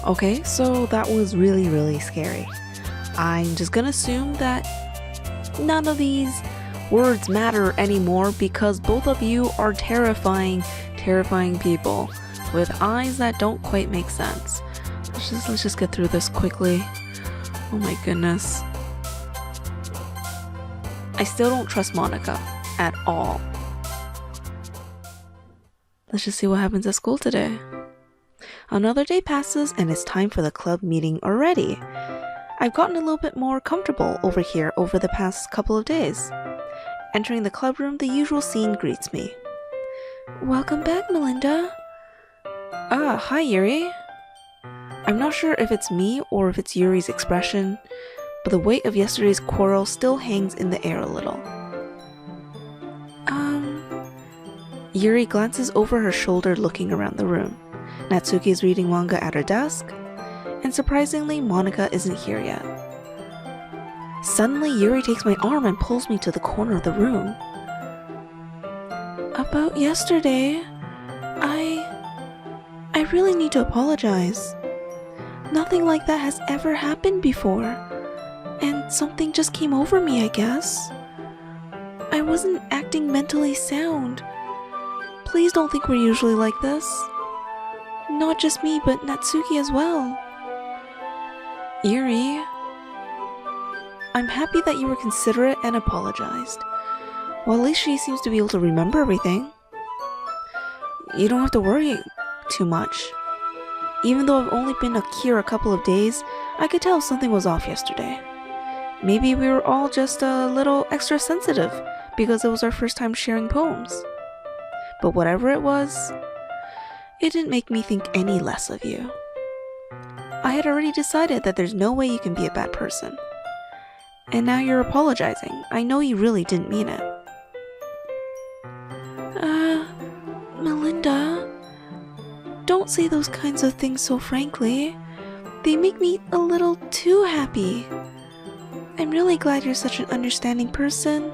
Okay, so that was really scary. I'm just gonna assume that none of these words matter anymore because both of you are terrifying people with eyes that don't quite make sense. Let's just get through this quickly. Oh my goodness. I still don't trust Monika at all. Let's just see what happens at school today. Another day passes and it's time for the club meeting already. I've gotten a little bit more comfortable over here over the past couple of days. Entering the club room, the usual scene greets me. Welcome back, Melinda. Ah, hi Yuri. I'm not sure if it's me or if it's Yuri's expression, but the weight of yesterday's quarrel still hangs in the air a little. Yuri glances over her shoulder looking around the room. Natsuki is reading manga at her desk, and surprisingly, Monika isn't here yet. Suddenly, Yuri takes my arm and pulls me to the corner of the room. About yesterday, I really need to apologize. Nothing like that has ever happened before, and something just came over me, I guess. I wasn't acting mentally sound. Please don't think we're usually like this. Not just me, but Natsuki as well. Yuri, I'm happy that you were considerate and apologized. Well, at least she seems to be able to remember everything. You don't have to worry too much. Even though I've only been here a couple of days, I could tell something was off yesterday. Maybe we were all just a little extra sensitive because it was our first time sharing poems. But whatever it was, it didn't make me think any less of you. I had already decided that there's no way you can be a bad person. And now you're apologizing. I know you really didn't mean it. Melinda, don't say those kinds of things so frankly. They make me a little too happy. I'm really glad you're such an understanding person.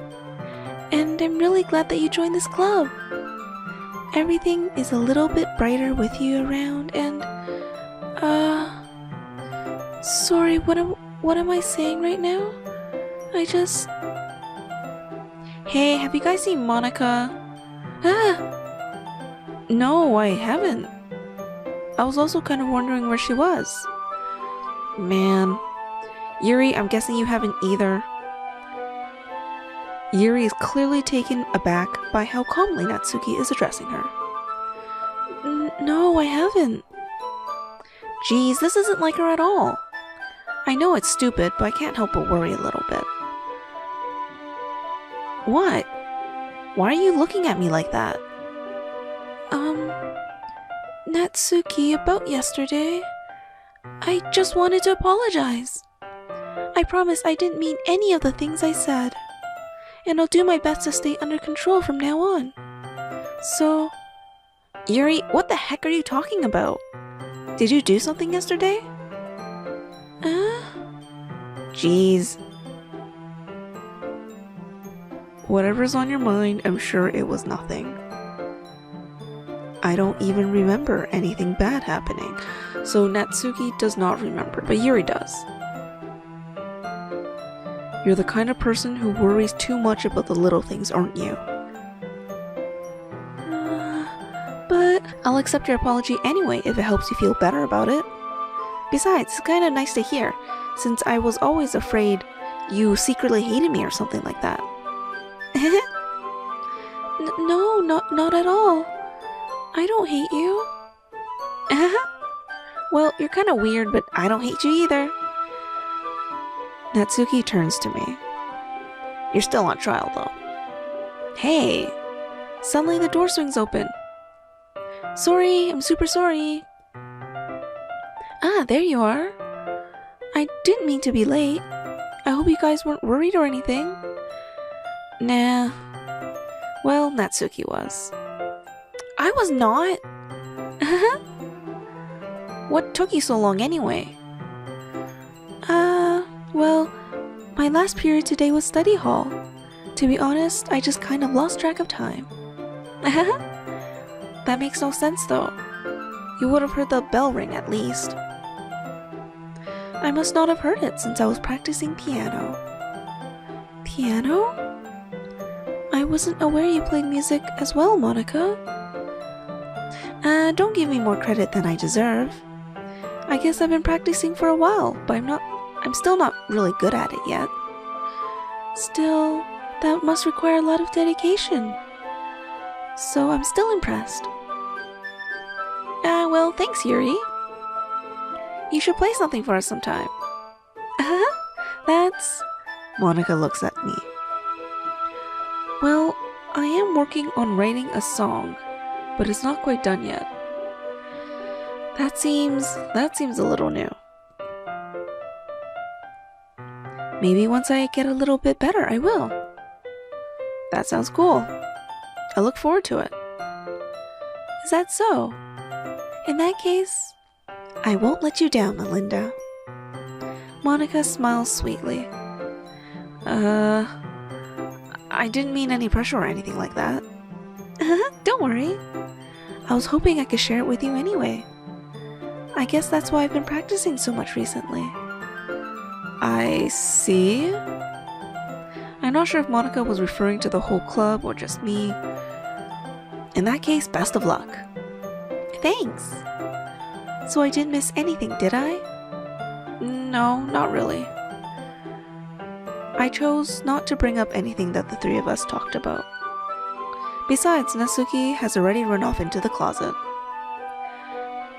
And I'm really glad that you joined this club. Everything is a little bit brighter with you around and, sorry, what am I saying right now? Hey, have you guys seen Monika? No, I haven't. I was also kind of wondering where she was. Man. Yuri, I'm guessing you haven't either. Yuri is clearly taken aback by how calmly Natsuki is addressing her. No, I haven't. Geez, this isn't like her at all. I know it's stupid, but I can't help but worry a little bit. What? Why are you looking at me like that? Natsuki, about yesterday. I just wanted to apologize. I promise I didn't mean any of the things I said. And I'll do my best to stay under control from now on. So... Yuri, what the heck are you talking about? Did you do something yesterday? Jeez. Whatever's on your mind, I'm sure it was nothing. I don't even remember anything bad happening. So Natsuki does not remember, but Yuri does. You're the kind of person who worries too much about the little things, aren't you? But I'll accept your apology anyway if it helps you feel better about it. Besides, it's kind of nice to hear, since I was always afraid you secretly hated me or something like that. No, not at all. I don't hate you. Well, you're kind of weird, but I don't hate you either. Natsuki turns to me. You're still on trial, though. Hey! Suddenly the door swings open. Sorry, I'm super sorry. Ah, there you are. I didn't mean to be late. I hope you guys weren't worried or anything. Nah. Well, Natsuki was. I was not. What took you so long anyway? Well, my last period today was study hall. To be honest, I just kind of lost track of time. That makes no sense though. You would have heard the bell ring at least. I must not have heard it since I was practicing piano. Piano? I wasn't aware you played music as well, Monika. Don't give me more credit than I deserve. I guess I've been practicing for a while, but I'm still not really good at it yet. Still, that must require a lot of dedication. So I'm still impressed. Well, thanks, Yuri. You should play something for us sometime. That's... Monika looks at me. Well, I am working on writing a song, but it's not quite done yet. That seems a little new. Maybe once I get a little bit better, I will. That sounds cool. I look forward to it. Is that so? In that case, I won't let you down, Melinda. Monika smiles sweetly. I didn't mean any pressure or anything like that. Don't worry. I was hoping I could share it with you anyway. I guess that's why I've been practicing so much recently. I see. I'm not sure if Monika was referring to the whole club or just me. In that case, best of luck. Thanks. So I didn't miss anything, did I? No, not really. I chose not to bring up anything that the three of us talked about. Besides, Natsuki has already run off into the closet.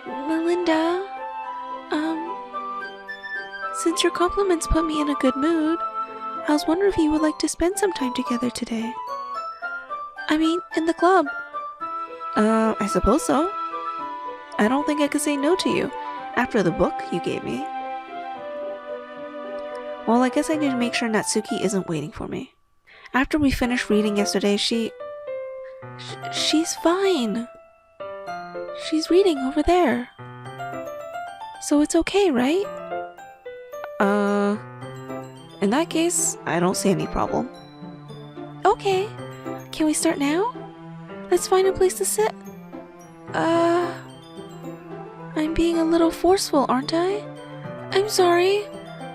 Melinda, since your compliments put me in a good mood, I was wondering if you would like to spend some time together today. I mean, in the club. I suppose so. I don't think I could say no to you after the book you gave me. Well, I guess I need to make sure Natsuki isn't waiting for me. After we finished reading yesterday, she's fine. She's reading over there. So it's okay, right? In that case, I don't see any problem. Okay. Can we start now? Let's find a place to sit. I'm being a little forceful, aren't I? I'm sorry.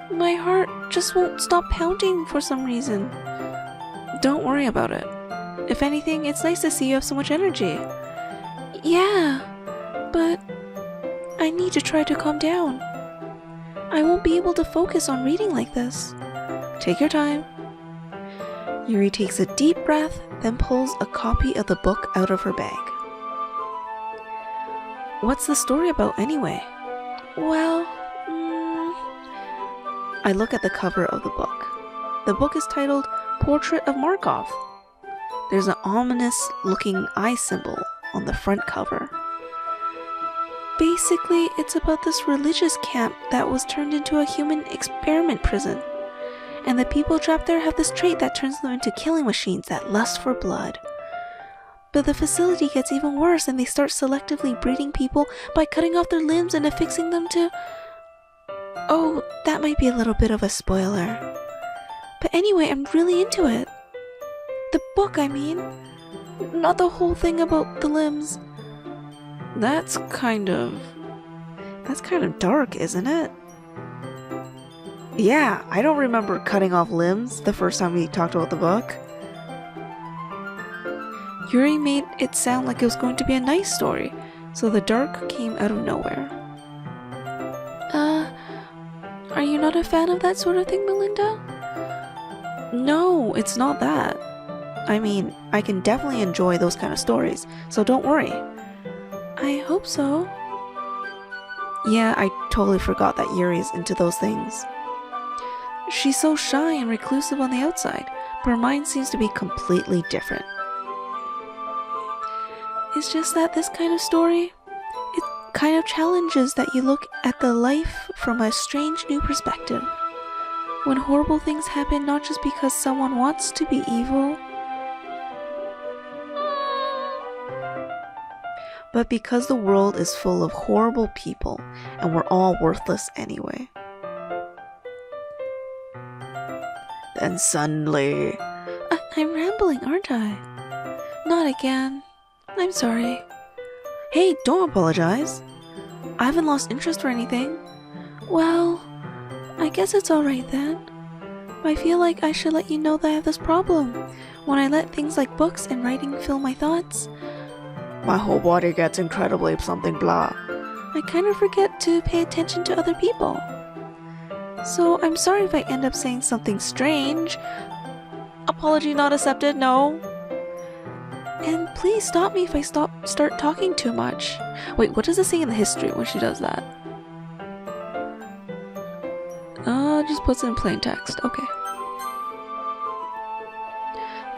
My heart just won't stop pounding for some reason. Don't worry about it. If anything, it's nice to see you have so much energy. Yeah, but I need to try to calm down. I won't be able to focus on reading like this. Take your time. Yuri takes a deep breath, then pulls a copy of the book out of her bag. What's the story about anyway? Well, I look at the cover of the book. The book is titled Portrait of Markov. There's an ominous-looking eye symbol on the front cover. Basically, it's about this religious camp that was turned into a human experiment prison. And the people trapped there have this trait that turns them into killing machines that lust for blood. But the facility gets even worse and they start selectively breeding people by cutting off their limbs and affixing them to... Oh, that might be a little bit of a spoiler. But anyway, I'm really into it. The book, I mean. Not the whole thing about the limbs. That's kind of dark, isn't it? Yeah, I don't remember cutting off limbs the first time we talked about the book. Yuri made it sound like it was going to be a nice story, so the dark came out of nowhere. Are you not a fan of that sort of thing, Melinda? No, it's not that. I mean, I can definitely enjoy those kind of stories, so don't worry. I hope so. Yeah, I totally forgot that Yuri is into those things. She's so shy and reclusive on the outside, but her mind seems to be completely different. It's just that this kind of story, it kind of challenges that you look at the life from a strange new perspective. When horrible things happen not just because someone wants to be evil, but because the world is full of horrible people and we're all worthless anyway. Then suddenly... I'm rambling, aren't I? Not again. I'm sorry. Hey, don't apologize. I haven't lost interest or anything. Well, I guess it's alright then. I feel like I should let you know that I have this problem. When I let things like books and writing fill my thoughts, my whole body gets incredibly something blah. I kind of forget to pay attention to other people. So I'm sorry if I end up saying something strange. Apology not accepted, no. And please stop me if I start talking too much. Wait, what does it say in the history when she does that? Just puts it in plain text. Okay.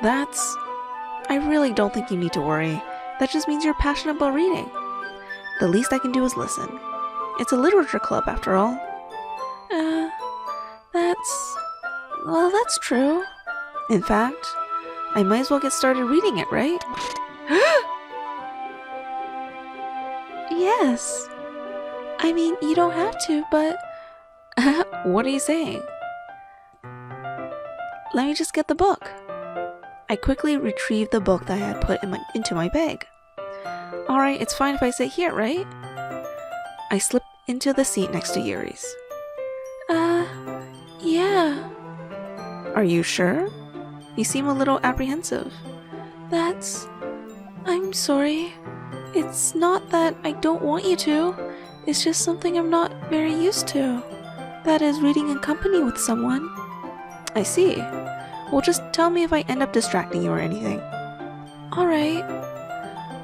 I really don't think you need to worry. That just means you're passionate about reading. The least I can do is listen. It's a literature club after all. That's true. In fact, I might as well get started reading it, right? Yes. I mean, you don't have to, but... What are you saying? Let me just get the book. I quickly retrieved the book that I had put into my bag. Alright, it's fine if I sit here, right? I slipped into the seat next to Yuri's. Yeah. Are you sure? You seem a little apprehensive. I'm sorry. It's not that I don't want you to. It's just something I'm not very used to. That is, reading in company with someone. I see. Well, just tell me if I end up distracting you or anything. Alright.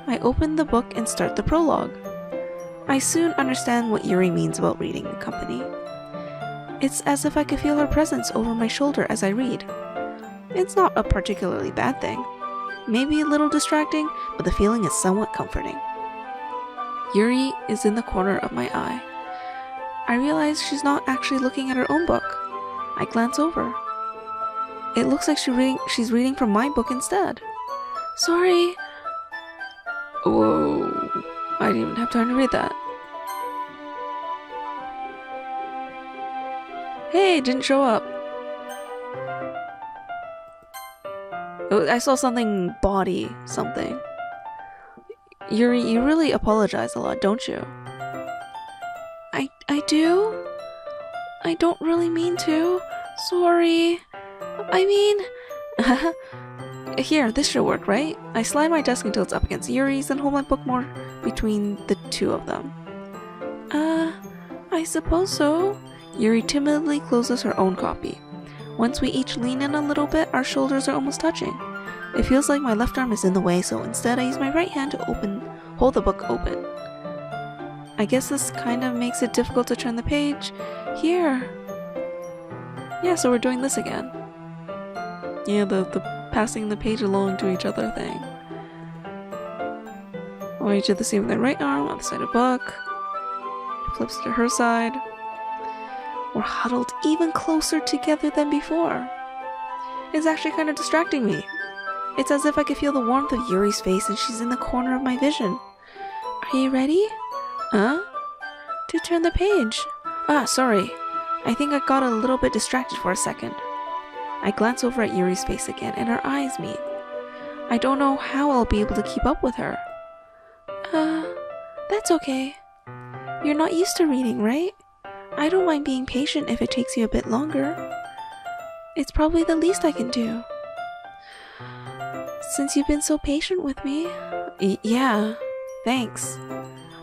I open the book and start the prologue. I soon understand what Yuri means about reading in company. It's as if I could feel her presence over my shoulder as I read. It's not a particularly bad thing. Maybe a little distracting, but the feeling is somewhat comforting. Yuri is in the corner of my eye. I realize she's not actually looking at her own book. I glance over. It looks like she's reading from my book instead. Sorry. Whoa. I didn't even have time to read that. Hey, it didn't show up. Oh, I saw something body something. Yuri, you really apologize a lot, don't you? I do? I don't really mean to. Sorry. I mean... Here, this should work, right? I slide my desk until it's up against Yuri's and hold my book more between the two of them. I suppose so. Yuri timidly closes her own copy. Once we each lean in a little bit, our shoulders are almost touching. It feels like my left arm is in the way, so instead I use my right hand to hold the book open. I guess this kind of makes it difficult to turn the page. Here. Yeah, so we're doing this again. Yeah, the passing the page along to each other thing. I want you to do the same with the right arm on the side of the book. She flips to her side. We're huddled even closer together than before. It's actually kind of distracting me. It's as if I could feel the warmth of Yuri's face and she's in the corner of my vision. Are you ready? Huh? To turn the page. Sorry. I think I got a little bit distracted for a second. I glance over at Yuri's face again and our eyes meet. I don't know how I'll be able to keep up with her. That's okay. You're not used to reading, right? I don't mind being patient if it takes you a bit longer. It's probably the least I can do. Since you've been so patient with me. Yeah, thanks.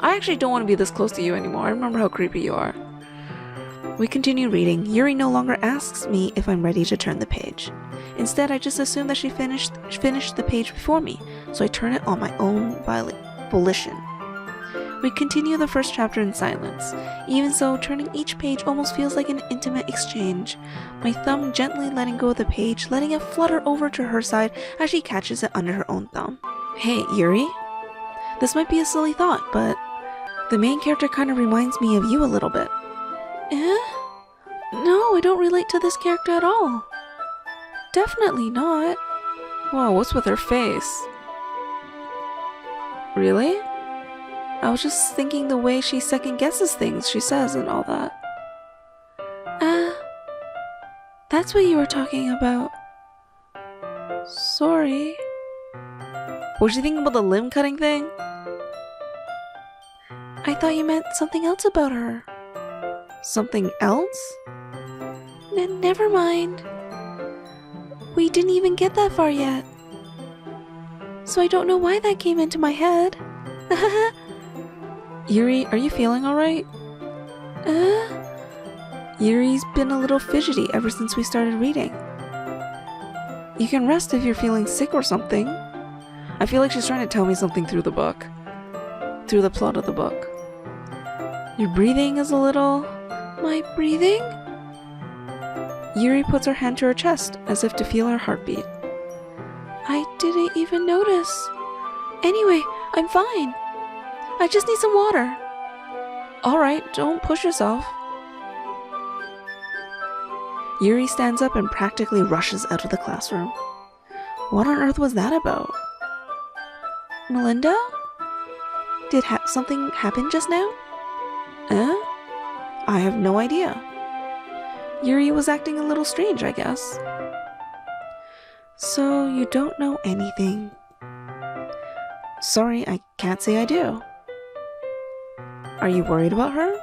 I actually don't want to be this close to you anymore. I remember how creepy you are. We continue reading. Yuri no longer asks me if I'm ready to turn the page. Instead, I just assume that she finished the page before me, so I turn it on my own volition. We continue the first chapter in silence. Even so, turning each page almost feels like an intimate exchange. My thumb gently letting go of the page, letting it flutter over to her side as she catches it under her own thumb. Hey, Yuri? This might be a silly thought, but the main character kind of reminds me of you a little bit. No, I don't relate to this character at all. Definitely not. Whoa, what's with her face? Really? I was just thinking the way she second guesses things she says and all that. That's what you were talking about. Sorry. Was you thinking about the limb cutting thing? I thought you meant something else about her. Something else? Never mind. We didn't even get that far yet. So I don't know why that came into my head. Yuri, are you feeling alright? Yuri's been a little fidgety ever since we started reading. You can rest if you're feeling sick or something. I feel like she's trying to tell me something through the book. Through the plot of the book. Your breathing is a little... My breathing? Yuri puts her hand to her chest as if to feel her heartbeat. I didn't even notice. Anyway, I'm fine. I just need some water. Alright, don't push yourself. Yuri stands up and practically rushes out of the classroom. What on earth was that about? Melinda? Did something happen just now? I have no idea. Yuri was acting a little strange, I guess. So, you don't know anything. Sorry, I can't say I do. Are you worried about her?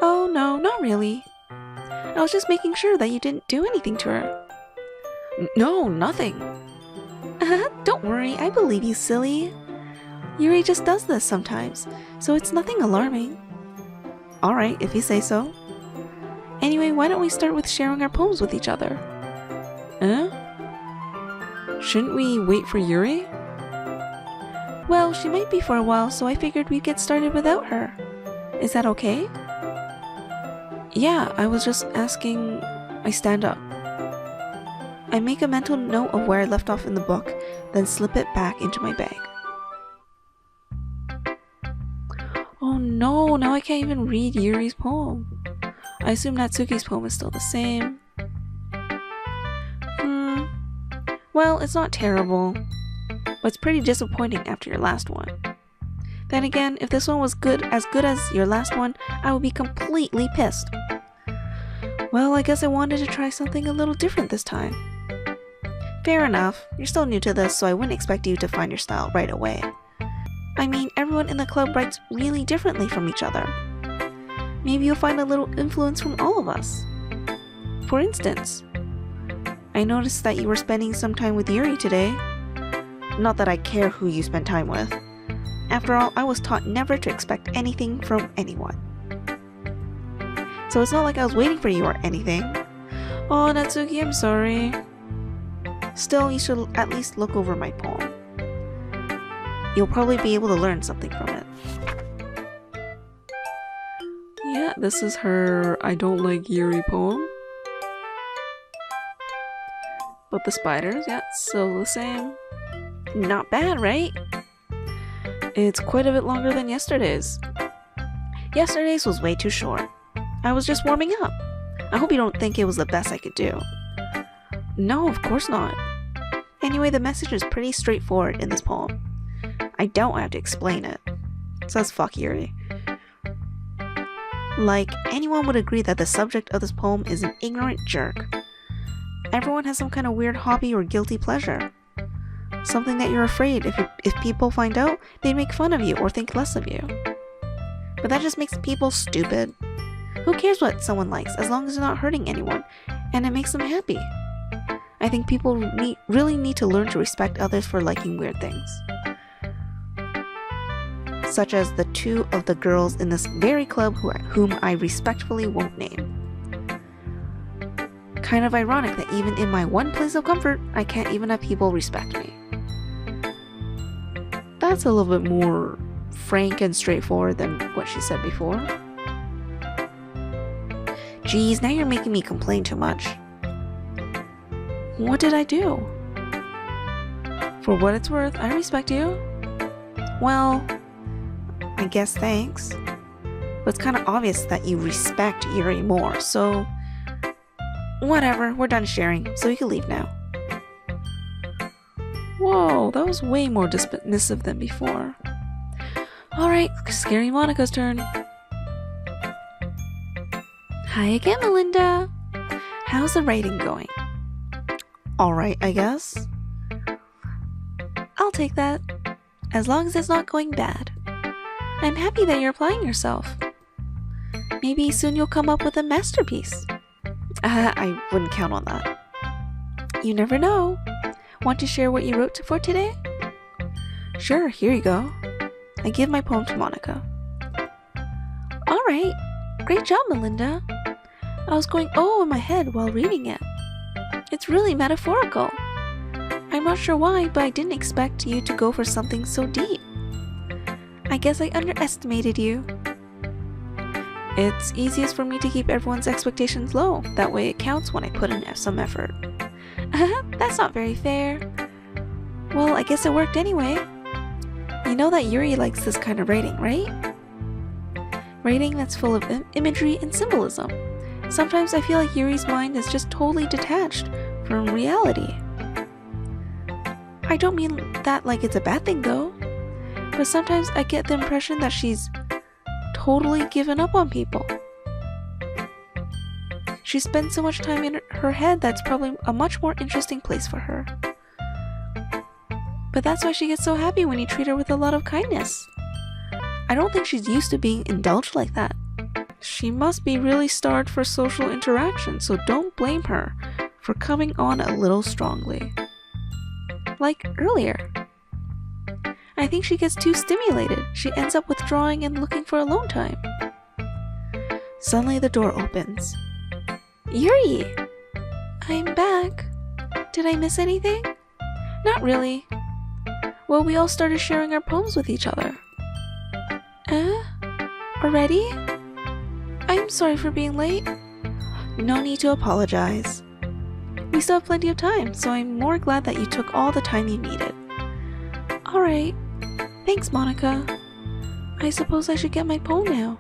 Oh, no, not really. I was just making sure that you didn't do anything to her. No, nothing. Don't worry, I believe you, silly. Yuri just does this sometimes, so it's nothing alarming. Alright, if you say so. Anyway, why don't we start with sharing our poems with each other? Shouldn't we wait for Yuri? Well, she might be for a while, so I figured we'd get started without her. Is that okay? Yeah, I was just asking... I stand up. I make a mental note of where I left off in the book, then slip it back into my bag. Oh no, now I can't even read Yuri's poem. I assume Natsuki's poem is still the same. Well, it's not terrible, but it's pretty disappointing after your last one. Then again, if this one was as good as your last one, I would be completely pissed. Well, I guess I wanted to try something a little different this time. Fair enough, you're still new to this, so I wouldn't expect you to find your style right away. I mean, everyone in the club writes really differently from each other. Maybe you'll find a little influence from all of us. For instance, I noticed that you were spending some time with Yuri today. Not that I care who you spend time with. After all, I was taught never to expect anything from anyone. So it's not like I was waiting for you or anything. Oh, Natsuki, I'm sorry. Still, you should at least look over my poem. You'll probably be able to learn something from it. Yeah, this is her I don't like Yuri poem. But the spiders, yeah, still the same. Not bad, right? It's quite a bit longer than yesterday's. Yesterday's was way too short. I was just warming up. I hope you don't think it was the best I could do. No, of course not. Anyway, the message is pretty straightforward in this poem. I don't have to explain it. It says fuck Yuri. Like, anyone would agree that the subject of this poem is an ignorant jerk. Everyone has some kind of weird hobby or guilty pleasure. Something that you're afraid if people find out, they'd make fun of you or think less of you. But that just makes people stupid. Who cares what someone likes as long as they're not hurting anyone and it makes them happy? I think people really need to learn to respect others for liking weird things. Such as the two of the girls in this very club whom I respectfully won't name. Kind of ironic that even in my one place of comfort, I can't even have people respect me. That's a little bit more frank and straightforward than what she said before. Geez, now you're making me complain too much. What did I do? For what it's worth, I respect you. Well, I guess thanks. But it's kind of obvious that you respect Yuri more, so... Whatever, we're done sharing, so you can leave now. Whoa, that was way more dismissive than before. Alright, Scary Monika's turn. Hi again, Melinda. How's the writing going? Alright, I guess. I'll take that. As long as it's not going bad. I'm happy that you're applying yourself. Maybe soon you'll come up with a masterpiece. I wouldn't count on that. You never know. Want to share what you wrote for today? Sure, here you go. I give my poem to Monika. Alright, great job, Melinda. I was going oh in my head while reading it. It's really metaphorical. I'm not sure why, but I didn't expect you to go for something so deep. I guess I underestimated you. It's easiest for me to keep everyone's expectations low. That way it counts when I put in some effort. That's not very fair. Well, I guess it worked anyway. You know that Yuri likes this kind of writing, right? Writing that's full of imagery and symbolism. Sometimes I feel like Yuri's mind is just totally detached from reality. I don't mean that like it's a bad thing though, but sometimes I get the impression that she's totally given up on people. She spends so much time in her head that's probably a much more interesting place for her. But that's why she gets so happy when you treat her with a lot of kindness. I don't think she's used to being indulged like that. She must be really starved for social interaction, so don't blame her for coming on a little strongly. Like earlier. I think she gets too stimulated. She ends up withdrawing and looking for alone time. Suddenly the door opens. Yuri! I'm back. Did I miss anything? Not really. Well, we all started sharing our poems with each other. Already? I'm sorry for being late. No need to apologize. We still have plenty of time, so I'm more glad that you took all the time you needed. Alright. Thanks, Monika. I suppose I should get my poem now.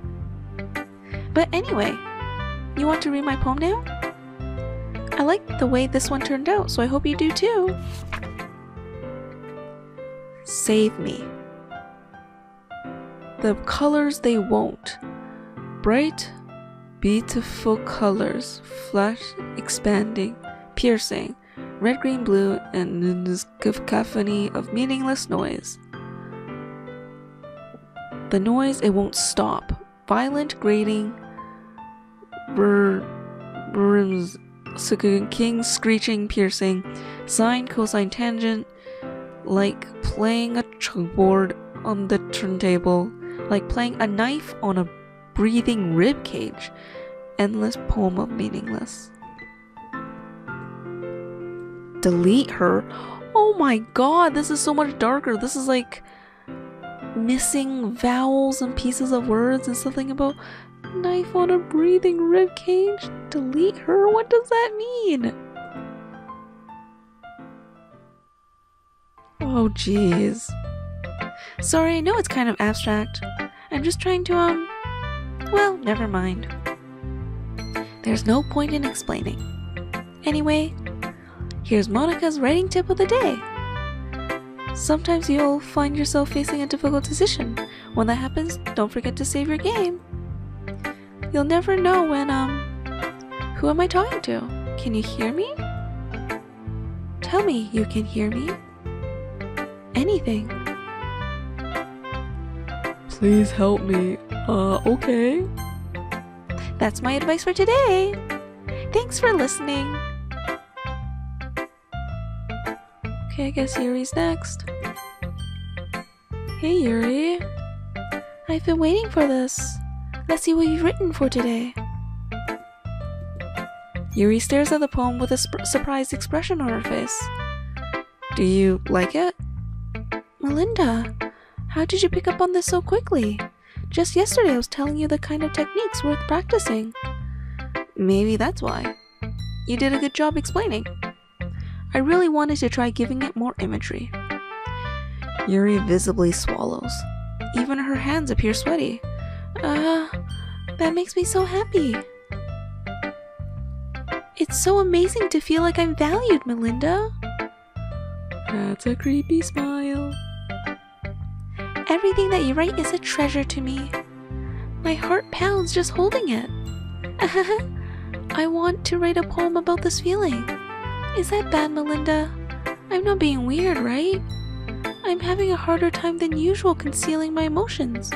But anyway, you want to read my poem now? I like the way this one turned out, so I hope you do too. Save me. The colors they won't. Bright, beautiful colors, flash, expanding, piercing, red, green, blue, and in this cacophony of meaningless noise. The noise, it won't stop. Violent, grating, rims, king, screeching, piercing, sine, cosine, tangent, like playing a chalkboard on the turntable, like playing a knife on a breathing rib cage. Endless poem of meaningless. Delete her? Oh my god, this is so much darker. This is like missing vowels and pieces of words and something about knife on a breathing rib cage. Delete her? What does that mean? Oh jeez. Sorry, I know it's kind of abstract. I'm just trying to, well, never mind. There's no point in explaining. Anyway, here's Monika's writing tip of the day. Sometimes you'll find yourself facing a difficult decision. When that happens, don't forget to save your game. You'll never know when, who am I talking to? Can you hear me? Tell me you can hear me. Anything. Please help me. Okay. That's my advice for today. Thanks for listening. Okay, I guess Yuri's next. Hey Yuri. I've been waiting for this. Let's see what you've written for today. Yuri stares at the poem with a surprised expression on her face. Do you like it? Melinda, how did you pick up on this so quickly? Just yesterday I was telling you the kind of techniques worth practicing. Maybe that's why. You did a good job explaining. I really wanted to try giving it more imagery. Yuri visibly swallows. Even her hands appear sweaty. That makes me so happy. It's so amazing to feel like I'm valued, Melinda. That's a creepy smile. Everything that you write is a treasure to me. My heart pounds just holding it. I want to write a poem about this feeling. Is that bad, Melinda? I'm not being weird, right? I'm having a harder time than usual concealing my emotions.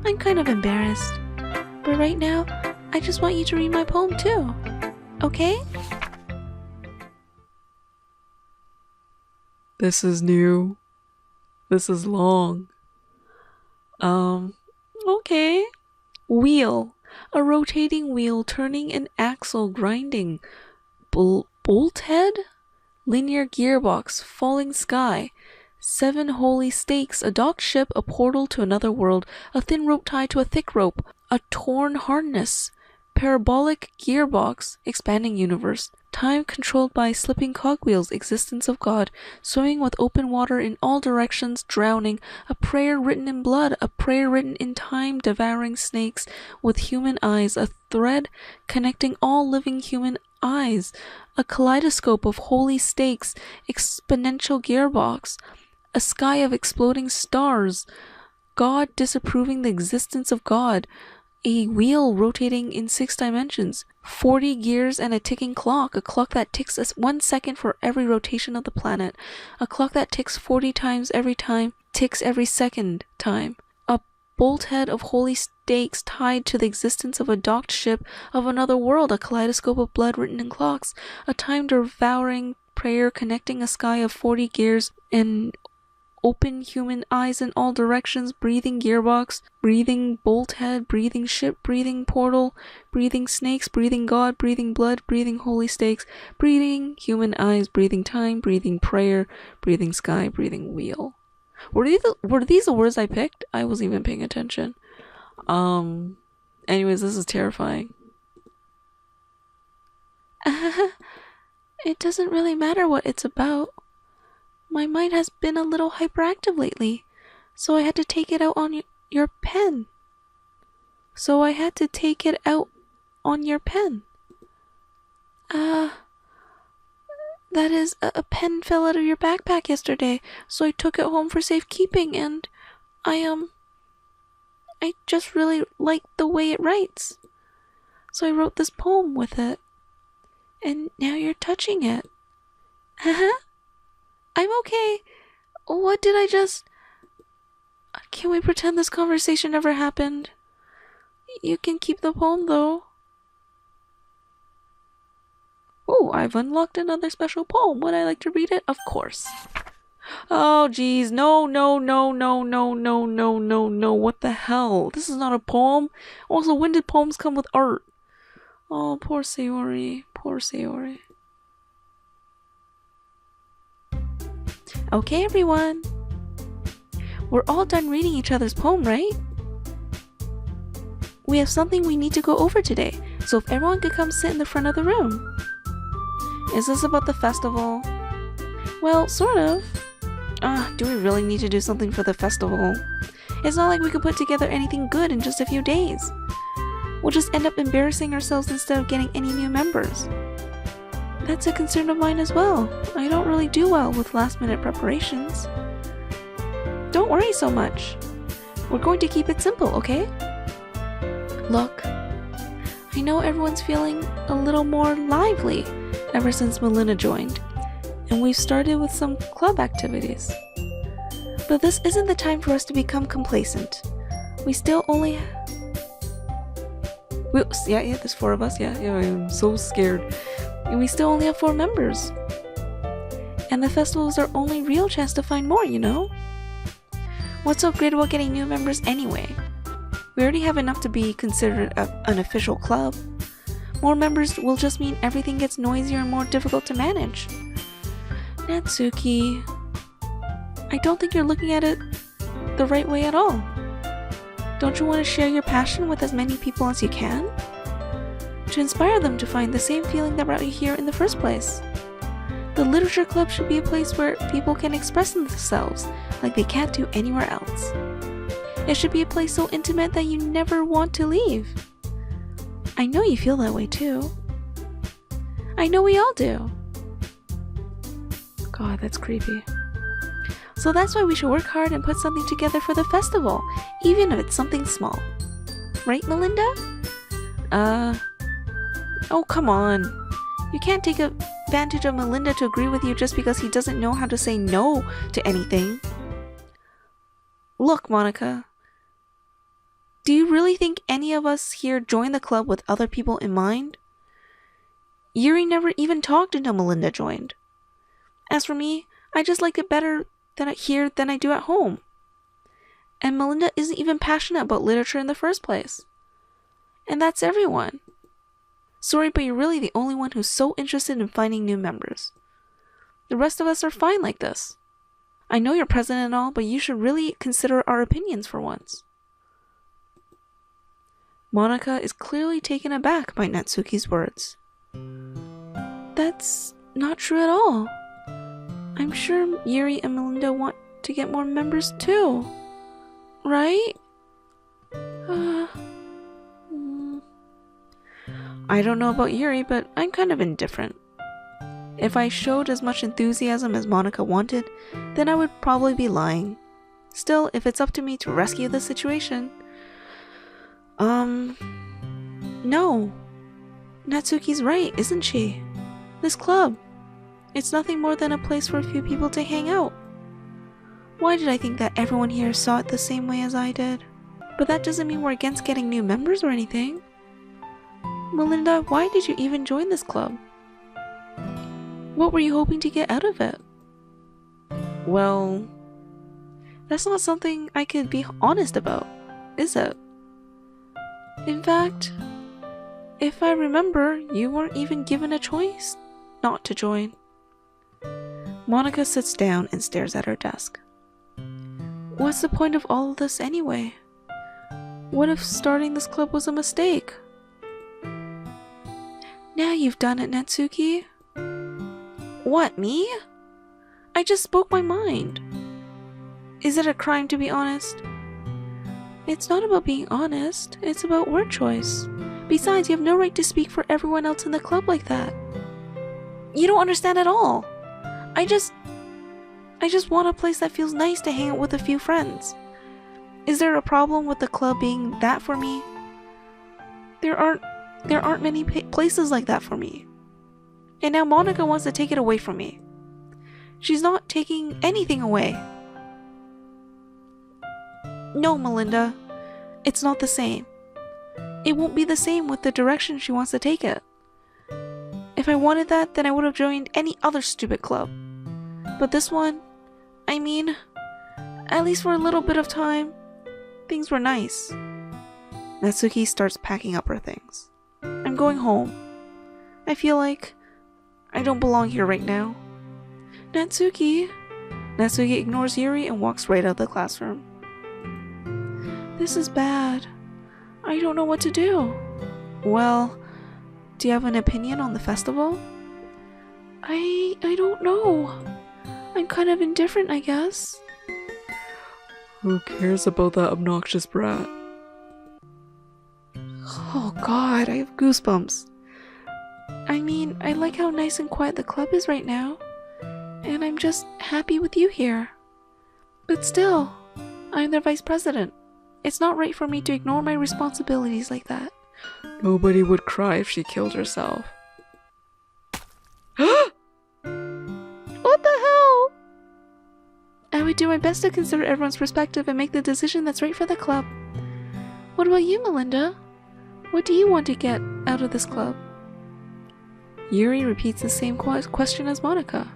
I'm kind of embarrassed. But right now, I just want you to read my poem too. okay? This is new. This is long. Okay. Wheel. A rotating wheel turning an axle grinding. Bolt head? Linear gearbox. Falling sky. 7 holy stakes. A docked ship. A portal to another world. A thin rope tied to a thick rope. A torn harness. Parabolic gearbox. Expanding universe. Time controlled by slipping cogwheels. Existence of God. Swimming with open water in all directions. Drowning. A prayer written in blood. A prayer written in time. Devouring snakes with human eyes. A thread connecting all living human eyes. A kaleidoscope of holy stakes. Exponential gearbox. A sky of exploding stars. God disapproving the existence of God. A wheel rotating in 6 dimensions, 40 gears and a ticking clock, a clock that ticks 1 second for every rotation of the planet, a clock that ticks 40 times every time, ticks every second time, a bolt head of holy stakes tied to the existence of a docked ship of another world, a kaleidoscope of blood written in clocks, a time-devouring prayer connecting a sky of 40 gears and open human eyes in all directions, breathing gearbox, breathing bolt head, breathing ship, breathing portal, breathing snakes, breathing God, breathing blood, breathing holy stakes, breathing human eyes, breathing time, breathing prayer, breathing sky, breathing wheel. Were these the words I picked? I wasn't even paying attention. Anyways, this is terrifying. It doesn't really matter what it's about. My mind has been a little hyperactive lately, so I had to take it out on your pen. That is, a pen fell out of your backpack yesterday, so I took it home for safekeeping, and I just really like the way it writes. So I wrote this poem with it, and now you're touching it. I'm okay. What did I just... Can we pretend this conversation never happened? You can keep the poem, though. Oh, I've unlocked another special poem. Would I like to read it? Of course. Oh, geez. No. What the hell? This is not a poem. Also, when did poems come with art? Oh, poor Sayori. Poor Sayori. Okay, everyone. We're all done reading each other's poem, right? We have something we need to go over today, so if everyone could come sit in the front of the room. Is this about the festival? Well, sort of. Do we really need to do something for the festival? It's not like we could put together anything good in just a few days. We'll just end up embarrassing ourselves instead of getting any new members. That's a concern of mine as well. I don't really do well with last-minute preparations. Don't worry so much. We're going to keep it simple, okay? Look, I know everyone's feeling a little more lively ever since Melinda joined, and we've started with some club activities. But this isn't the time for us to become complacent. We still only... Yeah, there's 4 of us. Yeah, I'm so scared. And we still only have 4 members. And the festival is our only real chance to find more, you know? What's so great about getting new members anyway? We already have enough to be considered an official club. More members will just mean everything gets noisier and more difficult to manage. Natsuki, I don't think you're looking at it the right way at all. Don't you want to share your passion with as many people as you can? To inspire them to find the same feeling that brought you here in the first place. The literature club should be a place where people can express themselves like they can't do anywhere else. It should be a place so intimate that you never want to leave. I know you feel that way too. I know we all do. God, that's creepy. So that's why we should work hard and put something together for the festival, even if it's something small. Right, Melinda? Oh, come on. You can't take advantage of Melinda to agree with you just because he doesn't know how to say no to anything. Look, Monika. Do you really think any of us here join the club with other people in mind? Yuri never even talked until Melinda joined. As for me, I just liked it better here than I do at home. And Melinda isn't even passionate about literature in the first place. And that's everyone. Sorry, but you're really the only one who's so interested in finding new members. The rest of us are fine like this. I know you're president and all, but you should really consider our opinions for once. Monika is clearly taken aback by Natsuki's words. That's not true at all. I'm sure Yuri and Melinda want to get more members too. Right? I don't know about Yuri, but I'm kind of indifferent. If I showed as much enthusiasm as Monika wanted, then I would probably be lying. Still, if it's up to me to rescue the situation... No. Natsuki's right, isn't she? This club. It's nothing more than a place for a few people to hang out. Why did I think that everyone here saw it the same way as I did? But that doesn't mean we're against getting new members or anything. Melinda, why did you even join this club? What were you hoping to get out of it? Well, that's not something I could be honest about, is it? In fact, if I remember, you weren't even given a choice not to join. Monika sits down and stares at her desk. What's the point of all of this anyway? What if starting this club was a mistake? Now you've done it, Natsuki. What, me? I just spoke my mind. Is it a crime to be honest? It's not about being honest, it's about word choice. Besides, you have no right to speak for everyone else in the club like that. You don't understand at all. I just want a place that feels nice to hang out with a few friends. Is there a problem with the club being that for me? There aren't many places like that for me. And now Monika wants to take it away from me. She's not taking anything away. No, Melinda. It's not the same. It won't be the same with the direction she wants to take it. If I wanted that, then I would have joined any other stupid club. But this one, I mean, at least for a little bit of time, things were nice. Natsuki starts packing up her things. I'm going home. I feel like I don't belong here right now. Natsuki ignores Yuri and walks right out of the classroom. This is bad. I don't know what to do. Well, do you have an opinion on the festival? I don't know. I'm kind of indifferent, I guess. Who cares about that obnoxious brat? Oh god, I have goosebumps. I mean, I like how nice and quiet the club is right now. And I'm just happy with you here. But still, I'm their vice president. It's not right for me to ignore my responsibilities like that. Nobody would cry if she killed herself. What the hell? I would do my best to consider everyone's perspective and make the decision that's right for the club. What about you, Melinda? What do you want to get out of this club? Yuri repeats the same question as Monika.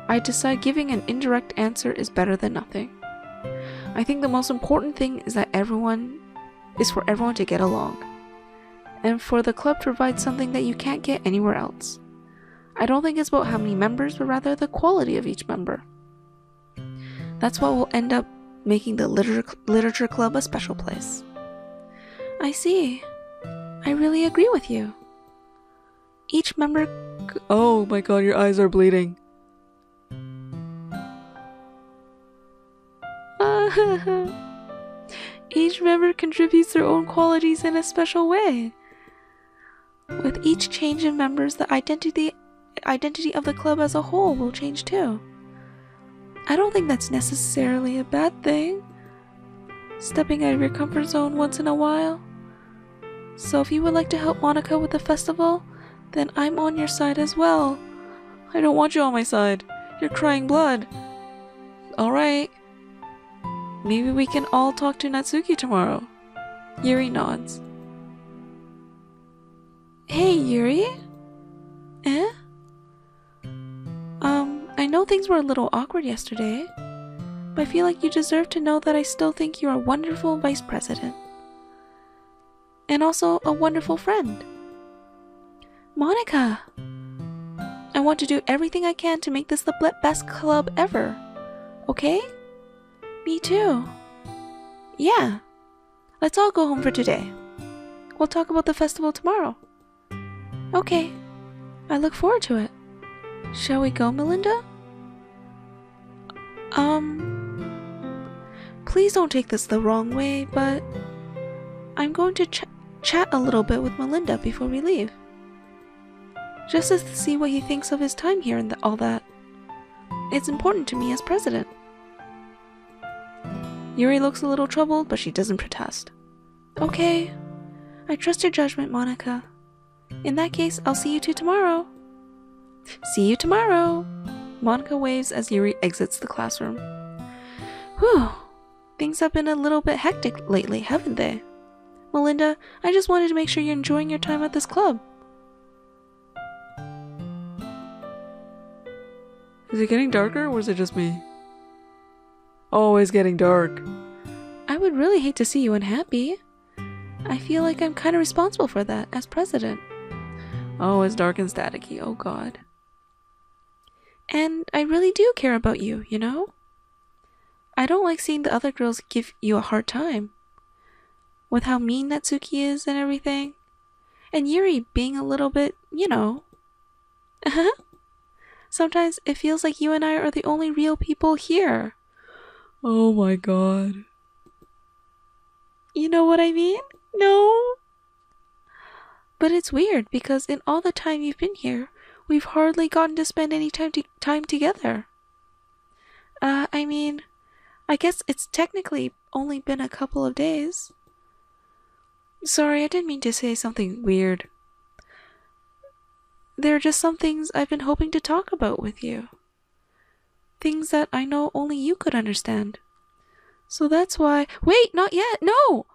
I decide giving an indirect answer is better than nothing. I think the most important thing is for everyone to get along, and for the club to provide something that you can't get anywhere else. I don't think it's about how many members, but rather the quality of each member. That's what will end up making the literature club a special place. I see. I really agree with you. Each member... Oh my god, your eyes are bleeding. Each member contributes their own qualities in a special way. With each change in members, the identity of the club as a whole will change too. I don't think that's necessarily a bad thing. Stepping out of your comfort zone once in a while. So if you would like to help Monika with the festival, then I'm on your side as well. I don't want you on my side. You're crying blood. Alright. Maybe we can all talk to Natsuki tomorrow. Yuri nods. Hey, Yuri? know things were a little awkward yesterday, but I feel like you deserve to know that I still think you're a wonderful vice president. And also a wonderful friend. Monika! I want to do everything I can to make this the best club ever. Okay? Me too. Yeah. Let's all go home for today. We'll talk about the festival tomorrow. Okay. I look forward to it. Shall we go, Melinda? Please don't take this the wrong way, but I'm going to chat a little bit with Melinda before we leave. Just to see what he thinks of his time here and all that. It's important to me as president. Yuri looks a little troubled, but she doesn't protest. Okay. I trust your judgment, Monika. In that case, I'll see you two tomorrow. See you tomorrow. Monika waves as Yuri exits the classroom. Whew. Things have been a little bit hectic lately, haven't they? Melinda, I just wanted to make sure you're enjoying your time at this club. Is it getting darker or is it just me? Always getting dark. I would really hate to see you unhappy. I feel like I'm kind of responsible for that as president. Oh, it's dark and staticky, oh god. And I really do care about you, you know? I don't like seeing the other girls give you a hard time. With how mean Natsuki is and everything. And Yuri being a little bit, you know. Sometimes it feels like you and I are the only real people here. Oh my god. You know what I mean? No? But it's weird because in all the time you've been here, we've hardly gotten to spend any time together. I mean, I guess it's technically only been a couple of days. Sorry, I didn't mean to say something weird. There are just some things I've been hoping to talk about with you. Things that I know only you could understand. So that's why— Wait, not yet! No!